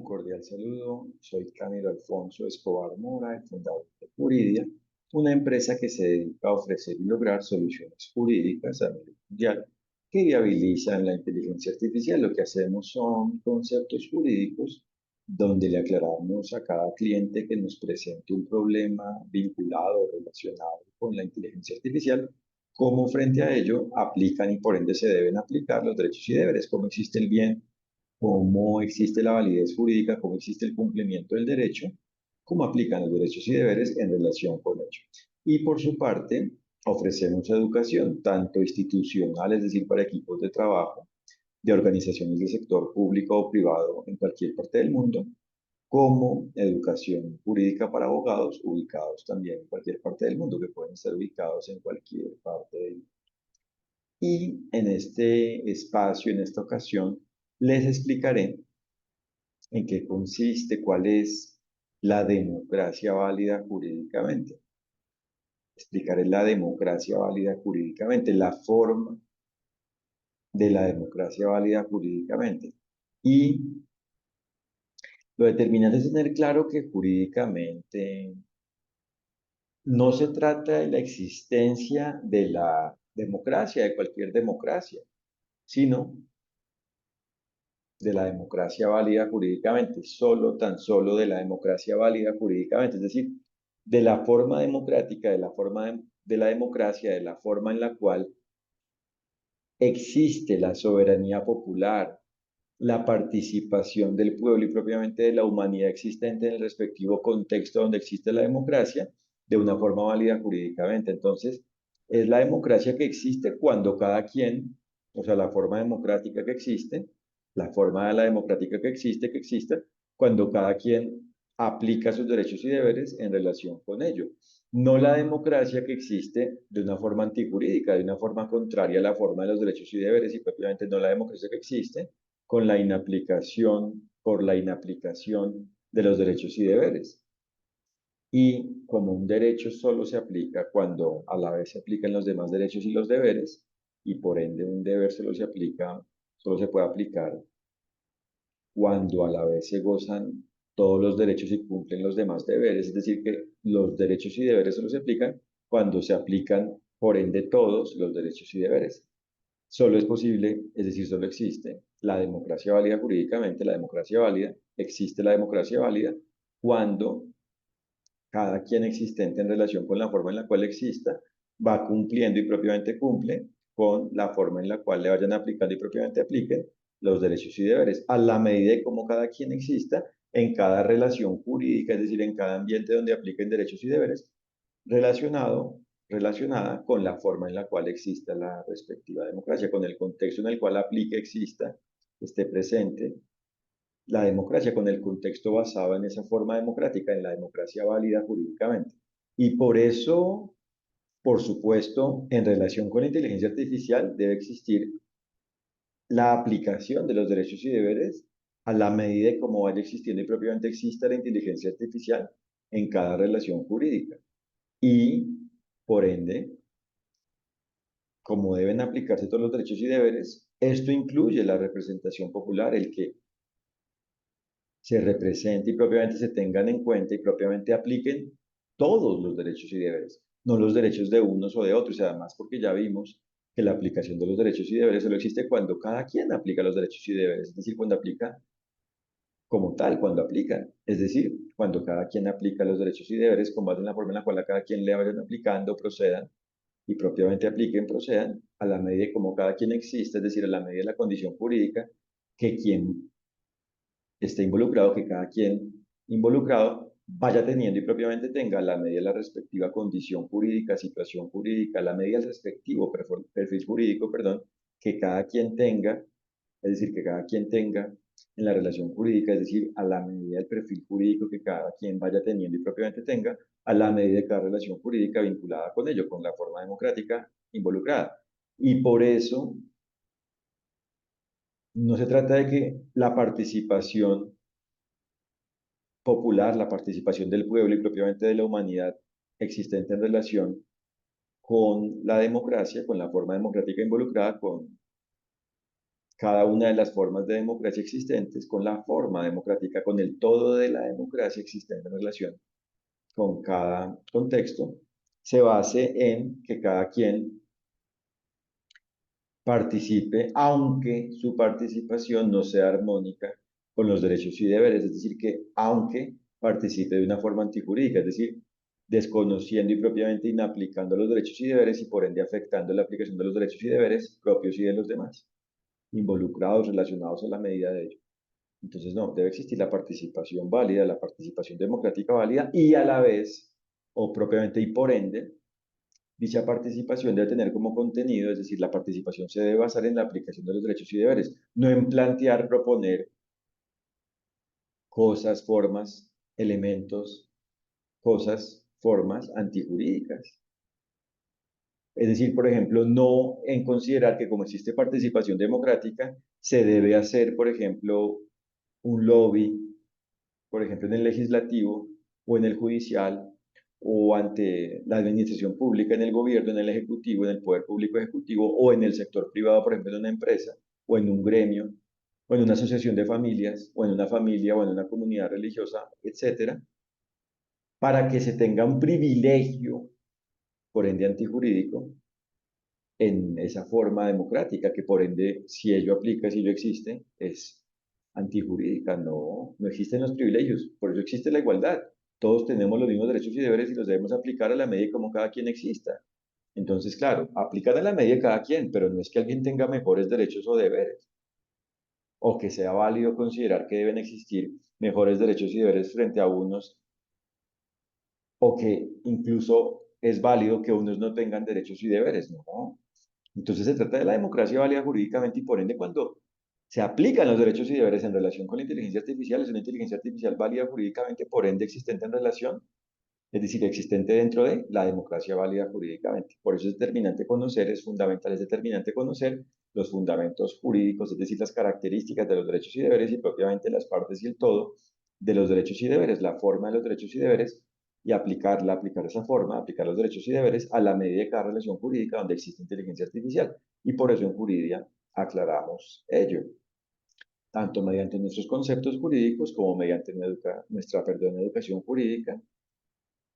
Un cordial saludo, soy Camilo Alfonso Escobar Mora, el fundador de Juridia, una empresa que se dedica a ofrecer y lograr soluciones jurídicas a nivel mundial que viabilizan la inteligencia artificial. Lo que hacemos son conceptos jurídicos donde le aclaramos a cada cliente que nos presente un problema vinculado o relacionado con la inteligencia artificial, cómo frente a ello aplican y por ende se deben aplicar los derechos y deberes, cómo existe el bien, cómo existe la validez jurídica, cómo existe el cumplimiento del derecho, cómo aplican los derechos y deberes en relación con ello. Y por su parte, ofrecemos educación, tanto institucional, es decir, para equipos de trabajo, de organizaciones del sector público o privado en cualquier parte del mundo, como educación jurídica para abogados ubicados también en cualquier parte del mundo, que pueden estar ubicados en cualquier parte del mundo. Y en este espacio, en esta ocasión, les explicaré en qué consiste, cuál es la democracia válida jurídicamente. Explicaré la democracia válida jurídicamente, la forma de la democracia válida jurídicamente. Y lo determinante es tener claro que jurídicamente no se trata de la existencia de la democracia, de cualquier democracia, sino de la democracia válida jurídicamente, solo, tan solo de la democracia válida jurídicamente, es decir, de la forma democrática, de la forma de la democracia, de la forma en la cual existe la soberanía popular, la participación del pueblo y propiamente de la humanidad existente en el respectivo contexto donde existe la democracia, de una forma válida jurídicamente. Entonces, es la democracia que existe cuando cada quien, o sea, la forma democrática que existe, la forma de la democrática que exista, cuando cada quien aplica sus derechos y deberes en relación con ello. No la democracia que existe de una forma antijurídica, de una forma contraria a la forma de los derechos y deberes, y propiamente no la democracia que existe con la inaplicación, por la inaplicación de los derechos y deberes. Y como un derecho solo se aplica cuando a la vez se aplican los demás derechos y los deberes, y por ende un deber solo se aplica, solo se puede aplicar cuando a la vez se gozan todos los derechos y cumplen los demás deberes, es decir, que los derechos y deberes solo se aplican cuando se aplican por ende todos los derechos y deberes. Solo es posible, es decir, solo existe la democracia válida jurídicamente, la democracia válida, existe la democracia válida cuando cada quien existente en relación con la forma en la cual exista va cumpliendo y propiamente cumple con la forma en la cual le vayan aplicando y propiamente apliquen los derechos y deberes, a la medida de cómo cada quien exista en cada relación jurídica, es decir, en cada ambiente donde apliquen derechos y deberes, relacionado, relacionada con la forma en la cual exista la respectiva democracia, con el contexto en el cual aplique, exista, esté presente la democracia, con el contexto basado en esa forma democrática, en la democracia válida jurídicamente. Y por eso, por supuesto, en relación con la inteligencia artificial debe existir la aplicación de los derechos y deberes a la medida de cómo vaya existiendo y propiamente exista la inteligencia artificial en cada relación jurídica. Y, por ende, como deben aplicarse todos los derechos y deberes, esto incluye la representación popular, el que se represente y propiamente se tengan en cuenta y propiamente apliquen todos los derechos y deberes, no los derechos de unos o de otros, y además porque ya vimos que la aplicación de los derechos y deberes solo existe cuando cada quien aplica los derechos y deberes, es decir, cuando aplica como tal, cuando aplican, es decir, cuando cada quien aplica los derechos y deberes con base en la forma en la cual a cada quien le vayan aplicando, procedan y propiamente apliquen, procedan a la medida de cómo cada quien existe, es decir, a la medida de la condición jurídica que quien esté involucrado, que cada quien involucrado vaya teniendo y propiamente tenga la medida de la respectiva condición jurídica, situación jurídica, la medida del respectivo perfil jurídico, perdón, que cada quien tenga, es decir, que cada quien tenga en la relación jurídica, es decir, a la medida del perfil jurídico que cada quien vaya teniendo y propiamente tenga, a la medida de cada relación jurídica vinculada con ello, con la forma democrática involucrada. Y por eso no se trata de que la participación popular, la participación del pueblo y propiamente de la humanidad existente en relación con la democracia, con la forma democrática involucrada, con cada una de las formas de democracia existentes con la forma democrática, con el todo de la democracia existente en relación con cada contexto, se base en que cada quien participe, aunque su participación no sea armónica con los derechos y deberes, es decir, que aunque participe de una forma antijurídica, es decir, desconociendo y propiamente inaplicando los derechos y deberes y por ende afectando la aplicación de los derechos y deberes propios y de los demás, involucrados, relacionados a la medida de ello. Entonces, no, debe existir la participación válida, la participación democrática válida y a la vez, o propiamente y por ende, dicha participación debe tener como contenido, es decir, la participación se debe basar en la aplicación de los derechos y deberes, no en plantear, proponer cosas, formas, elementos, cosas, formas antijurídicas. Es decir, por ejemplo, no en considerar que como existe participación democrática, se debe hacer, por ejemplo, un lobby, por ejemplo, en el legislativo o en el judicial o ante la administración pública, en el gobierno, en el ejecutivo, en el poder público ejecutivo o en el sector privado, por ejemplo, en una empresa o en un gremio o en una asociación de familias o en una familia o en una comunidad religiosa, etcétera, para que se tenga un privilegio, por ende antijurídico, en esa forma democrática, que por ende, si ello aplica, si ello existe, es antijurídica. No, no existen los privilegios, por eso existe la igualdad. Todos tenemos los mismos derechos y deberes y los debemos aplicar a la medida como cada quien exista. Entonces, claro, aplican a la medida de cada quien, pero no es que alguien tenga mejores derechos o deberes, o que sea válido considerar que deben existir mejores derechos y deberes frente a unos, o que incluso es válido que unos no tengan derechos y deberes. No, entonces se trata de la democracia válida jurídicamente y por ende cuando se aplican los derechos y deberes en relación con la inteligencia artificial, es una inteligencia artificial válida jurídicamente, por ende existente en relación, es decir, existente dentro de la democracia válida jurídicamente. Por eso es determinante conocer, es fundamental, es determinante conocer los fundamentos jurídicos, es decir, las características de los derechos y deberes y propiamente las partes y el todo de los derechos y deberes, la forma de los derechos y deberes y aplicarla, aplicar esa forma, aplicar los derechos y deberes a la medida de cada relación jurídica donde existe inteligencia artificial. Y por eso en Juridia aclaramos ello, tanto mediante nuestros conceptos jurídicos como mediante nuestra educación jurídica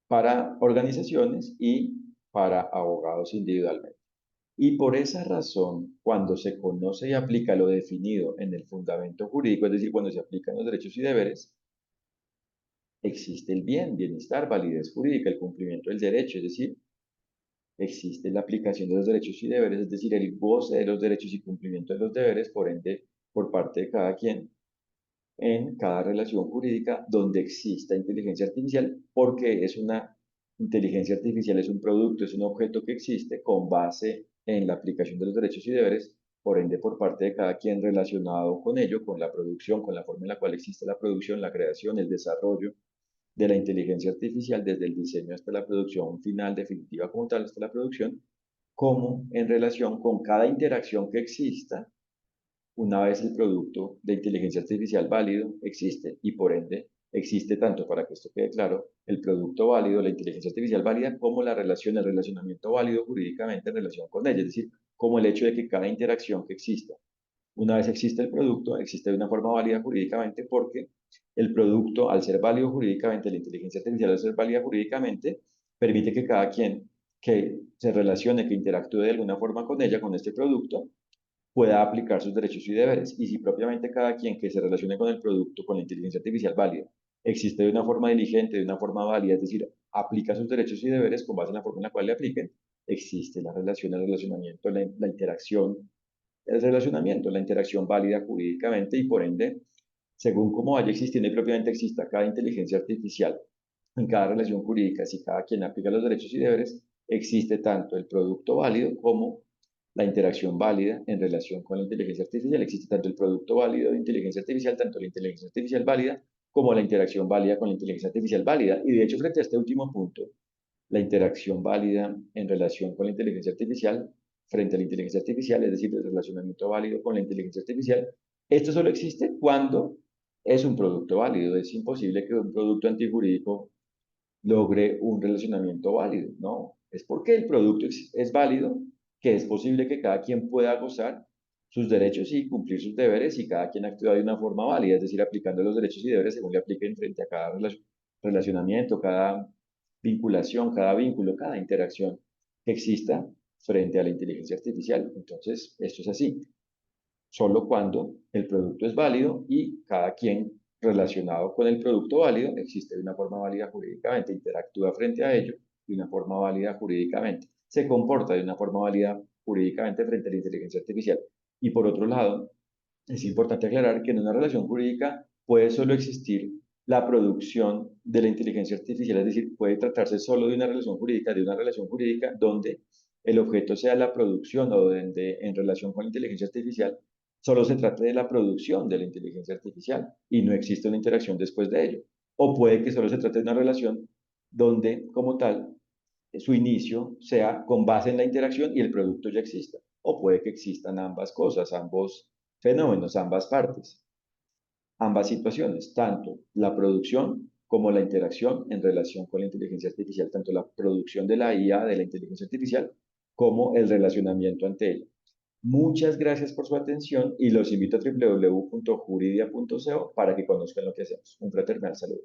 para organizaciones y para abogados individualmente. Y por esa razón, cuando se conoce y aplica lo definido en el fundamento jurídico, es decir, cuando se aplican los derechos y deberes, existe el bien, bienestar, validez jurídica, el cumplimiento del derecho, es decir, existe la aplicación de los derechos y deberes, es decir, el goce de los derechos y cumplimiento de los deberes, por ende, por parte de cada quien en cada relación jurídica donde exista inteligencia artificial, porque es una inteligencia artificial, es un producto, es un objeto que existe con base en la aplicación de los derechos y deberes, por ende por parte de cada quien relacionado con ello, con la producción, con la forma en la cual existe la producción, la creación, el desarrollo de la inteligencia artificial, desde el diseño hasta la producción final definitiva como tal, hasta la producción, como en relación con cada interacción que exista una vez el producto de inteligencia artificial válido existe y por ende existe tanto, para que esto quede claro, el producto válido, la inteligencia artificial válida, como la relación, el relacionamiento válido jurídicamente en relación con ella, es decir, como el hecho de que cada interacción que exista, una vez existe el producto, existe de una forma válida jurídicamente porque el producto, al ser válido jurídicamente, la inteligencia artificial al ser válida jurídicamente, permite que cada quien que se relacione, que interactúe de alguna forma con ella, con este producto, pueda aplicar sus derechos y deberes. Y si propiamente cada quien que se relacione con el producto, con la inteligencia artificial válida, existe de una forma diligente, de una forma válida, es decir, aplica sus derechos y deberes con base en la forma en la cual le apliquen, existe la relación, el relacionamiento, la interacción, el relacionamiento, la interacción válida jurídicamente y por ende, según cómo vaya existiendo y propiamente exista cada inteligencia artificial en cada relación jurídica, si cada quien aplica los derechos y deberes, existe tanto el producto válido como la interacción válida en relación con la inteligencia artificial. Existe tanto el producto válido de inteligencia artificial, tanto la inteligencia artificial válida, como la interacción válida con la inteligencia artificial válida. Y de hecho, frente a este último punto, la interacción válida en relación con la inteligencia artificial, frente a la inteligencia artificial, es decir, el relacionamiento válido con la inteligencia artificial, esto solo existe cuando es un producto válido. Es imposible que un producto antijurídico logre un relacionamiento válido, ¿no? Es porque el producto es válido que es posible que cada quien pueda gozar sus derechos y cumplir sus deberes y cada quien actúa de una forma válida, es decir, aplicando los derechos y deberes según le apliquen frente a cada relacionamiento, cada vinculación, cada vínculo, cada interacción que exista frente a la inteligencia artificial. Entonces, esto es así, solo cuando el producto es válido y cada quien relacionado con el producto válido existe de una forma válida jurídicamente, interactúa frente a ello de una forma válida jurídicamente, se comporta de una forma válida jurídicamente frente a la inteligencia artificial. Y por otro lado, es importante aclarar que en una relación jurídica puede solo existir la producción de la inteligencia artificial, es decir, puede tratarse solo de una relación jurídica donde el objeto sea la producción o donde en relación con la inteligencia artificial solo se trate de la producción de la inteligencia artificial y no existe una interacción después de ello. O puede que solo se trate de una relación donde, como tal, su inicio sea con base en la interacción y el producto ya exista. O puede que existan ambas cosas, ambos fenómenos, ambas partes, ambas situaciones, tanto la producción como la interacción en relación con la inteligencia artificial, tanto la producción de la IA, de la inteligencia artificial, como el relacionamiento ante ella. Muchas gracias por su atención y los invito a www.juridia.co para que conozcan lo que hacemos. Un fraternal saludo.